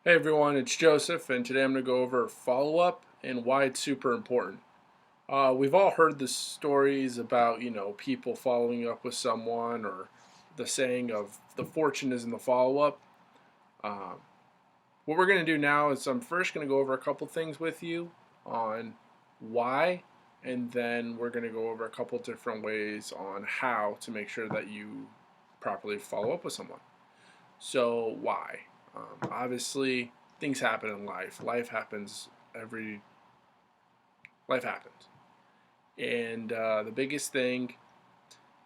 Hey everyone, it's Joseph, and today I'm going to go over follow up and why it's super important. We've all heard the stories about, people following up with someone or the saying of the fortune is in the follow up. Um, what we're going to do now is I'm first going to go over a couple things with you on why, and then we're going to go over a couple different ways on how to make sure that you properly follow up with someone. So why? Obviously, things happen in life. Every life happens, and the biggest thing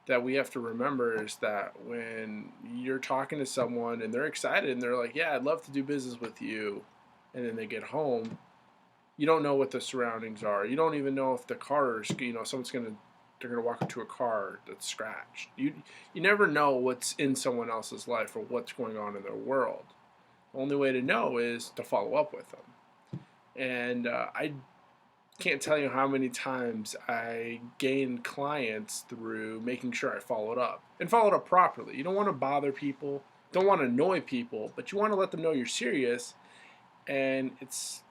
that we have to remember is that when you're talking to someone and they're excited and they're like, "Yeah, I'd love to do business with you," and then they get home, you don't know what the surroundings are. You don't even know if the car is, someone's gonna they're gonna walk into a car that's scratched. You never know what's in someone else's life or what's going on in their world. The only way to know is to follow up with them. And I can't tell you how many times I gained clients through making sure I followed up and followed up properly. You don't want to bother people, don't want to annoy people, but you want to let them know you're serious. And it's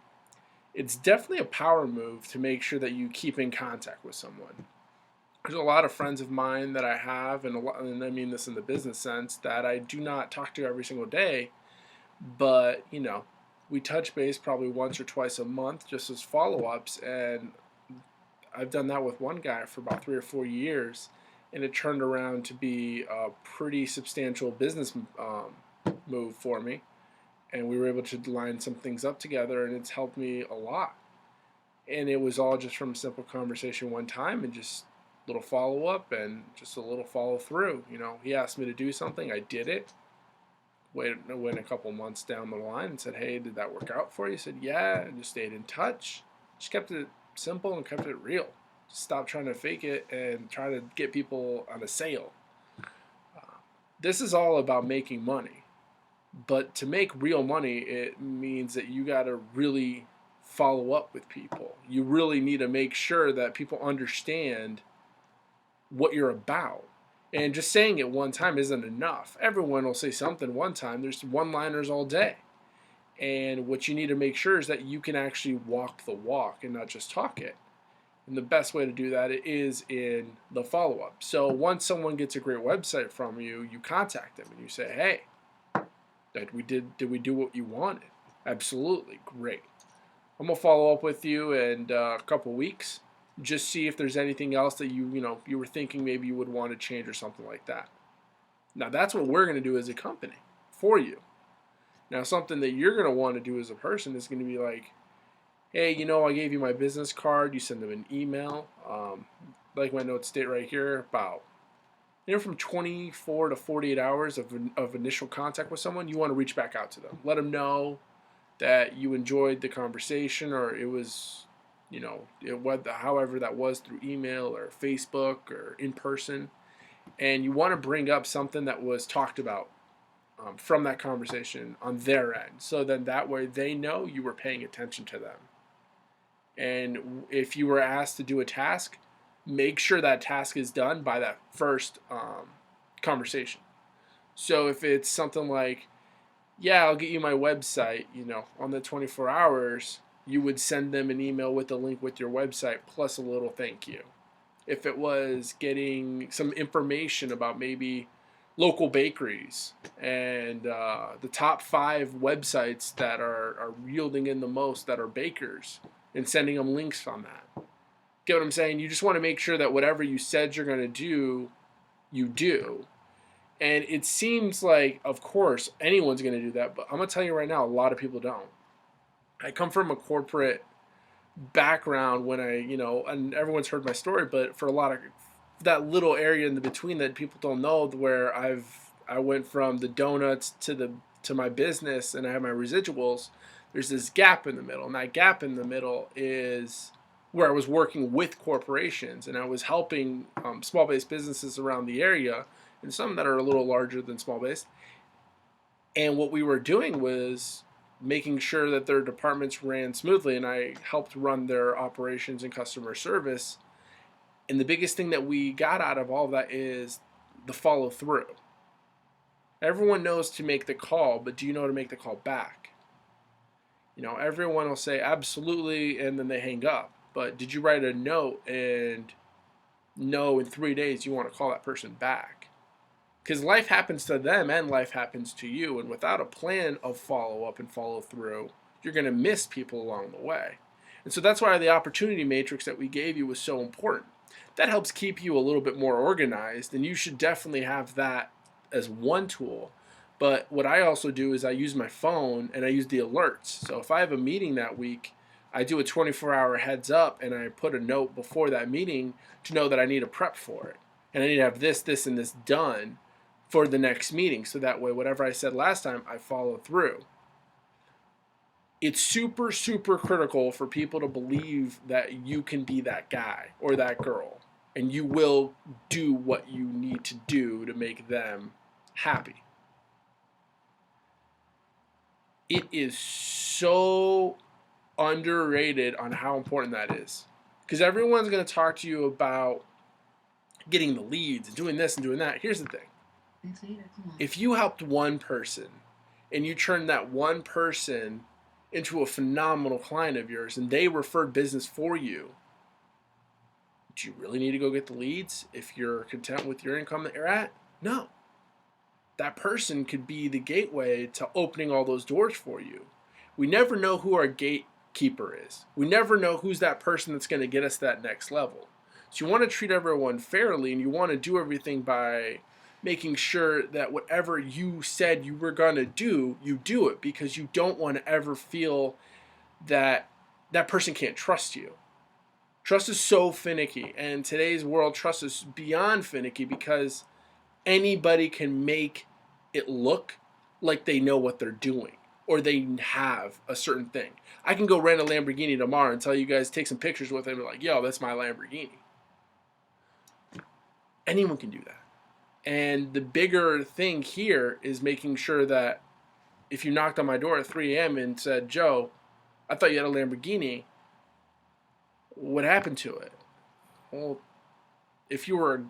definitely a power move to make sure that you keep in contact with someone. There's a lot of friends of mine that I have, and I mean this in the business sense, that I do not talk to every single day, but we touch base probably once or twice a month just as follow-ups, and I've done that with one guy for about 3 or 4 years, and it turned around to be a pretty substantial business move for me, and we were able to line some things up together, and it's helped me a lot. And it was all just from a simple conversation one time and just little follow-up and just a little follow-through. He asked me to do something, I did it. Went a couple months down the line and said, "Hey, did that work out for you?" He said, "Yeah," and just stayed in touch. Just kept it simple and kept it real. Just stopped trying to fake it and try to get people on a sale. This is all about making money, but to make real money, it means that you got to really follow up with people. You really need to make sure that people understand what you're about. And just saying it one time isn't enough. Everyone will say something one time. There's one-liners all day. And what you need to make sure is that you can actually walk the walk and not just talk it. And the best way to do that is in the follow-up. So once someone gets a great website from you, you contact them and you say, "Hey, did we do what you wanted?" "Absolutely, great. I'm gonna follow up with you in a couple weeks. Just see if there's anything else that you were thinking maybe you would want to change or something like that." Now that's what we're going to do as a company for you. Now something that you're going to want to do as a person is going to be like, "Hey, I gave you my business card." You send them an email, like my notes state right here, about from 24 to 48 hours of initial contact with someone. You want to reach back out to them, let them know that you enjoyed the conversation, or it was, however that was, through email or Facebook or in person, and you want to bring up something that was talked about from that conversation on their end, so then that way they know you were paying attention to them. And if you were asked to do a task, make sure that task is done by that first conversation. So if it's something like, "Yeah, I'll get you my website," on the 24 hours, you would send them an email with a link with your website plus a little thank you. If it was getting some information about maybe local bakeries and the top 5 websites that are yielding in the most that are bakers, and sending them links on that. Get what I'm saying? You just want to make sure that whatever you said you're going to do, you do. And it seems like, of course, anyone's going to do that, but I'm going to tell you right now, a lot of people don't. I come from a corporate background when and everyone's heard my story, but for a lot of that little area in the between that people don't know, where I went from the donuts to my business and I have my residuals. There's this gap in the middle, and that gap in the middle is where I was working with corporations and I was helping small-based businesses around the area, and some that are a little larger than small-based. And what we were doing was making sure that their departments ran smoothly, and I helped run their operations and customer service. And the biggest thing that we got out of all of that is the follow through. Everyone knows to make the call, but do you know how to make the call back? Everyone will say absolutely and then they hang up. But did you write a note and know in 3 days you want to call that person back? Because life happens to them and life happens to you. And without a plan of follow up and follow through, you're going to miss people along the way. And so that's why the opportunity matrix that we gave you was so important. That helps keep you a little bit more organized, and you should definitely have that as one tool. But what I also do is I use my phone and I use the alerts. So if I have a meeting that week, I do a 24-hour heads up and I put a note before that meeting to know that I need to prep for it. And I need to have this, this, and this done for the next meeting. So that way, whatever I said last time, I follow through. It's super, super critical for people to believe that you can be that guy or that girl. And you will do what you need to do to make them happy. It is so underrated on how important that is. Because everyone's going to talk to you about getting the leads and doing this and doing that. Here's the thing. If you helped one person and you turned that one person into a phenomenal client of yours and they referred business for you, do you really need to go get the leads if you're content with your income that you're at? No. That person could be the gateway to opening all those doors for you. We never know who our gatekeeper is. We never know who's that person that's going to get us that next level. So you want to treat everyone fairly, and you want to do everything by making sure that whatever you said you were going to do, you do it, because you don't want to ever feel that that person can't trust you. Trust is so finicky, and in today's world, trust is beyond finicky because anybody can make it look like they know what they're doing or they have a certain thing. I can go rent a Lamborghini tomorrow and tell you guys, take some pictures with it and be like, yo, that's my Lamborghini. Anyone can do that. And the bigger thing here is making sure that if you knocked on my door at 3 a.m. and said, Joe, I thought you had a Lamborghini, what happened to it? Well, if you were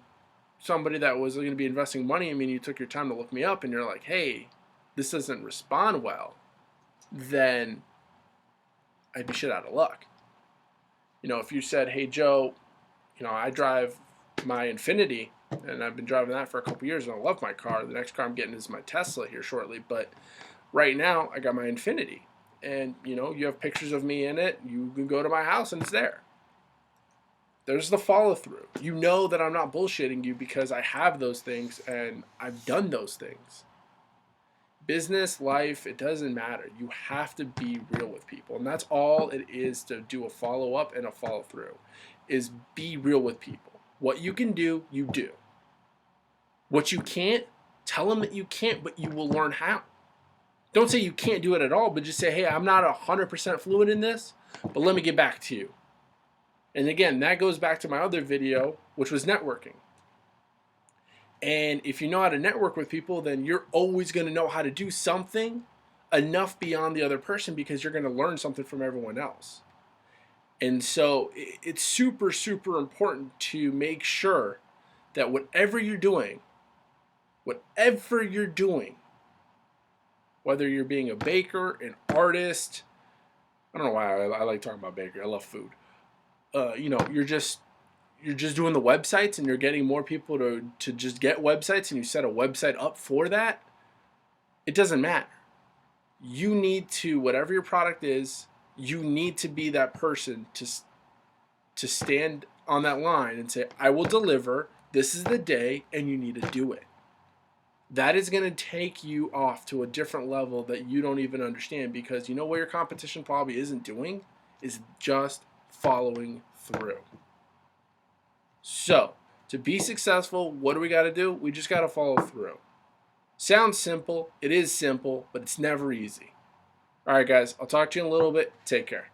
somebody that was going to be investing money in me and you took your time to look me up and you're like, hey, this doesn't respond well, then I'd be shit out of luck. If you said, hey, Joe, I drive my Infiniti and I've been driving that for a couple years and I love my car. The next car I'm getting is my Tesla here shortly. But right now I got my Infiniti and, you have pictures of me in it. You can go to my house and it's there. There's the follow through. You know that I'm not bullshitting you because I have those things and I've done those things. Business, life, it doesn't matter. You have to be real with people. And that's all it is to do a follow up and a follow through, is be real with people. What you can do, you do. What you can't, tell them that you can't, but you will learn how. Don't say you can't do it at all, but just say, hey, I'm not 100% fluent in this, but let me get back to you. And again, that goes back to my other video, which was networking. And if you know how to network with people, then you're always going to know how to do something enough beyond the other person because you're going to learn something from everyone else. And so it's super, super important to make sure that whatever you're doing, whether you're being a baker, an artist, I don't know why I like talking about bakery. I love food. You're just doing the websites and you're getting more people to just get websites and you set a website up for that. It doesn't matter. You need to, whatever your product is, you need to be that person to stand on that line and say, I will deliver, this is the day, and you need to do it. That is going to take you off to a different level that you don't even understand, because you know what your competition probably isn't doing is just following through. So, to be successful, what do we got to do? We just got to follow through. Sounds simple. It is simple, but it's never easy. All right, guys, I'll talk to you in a little bit. Take care.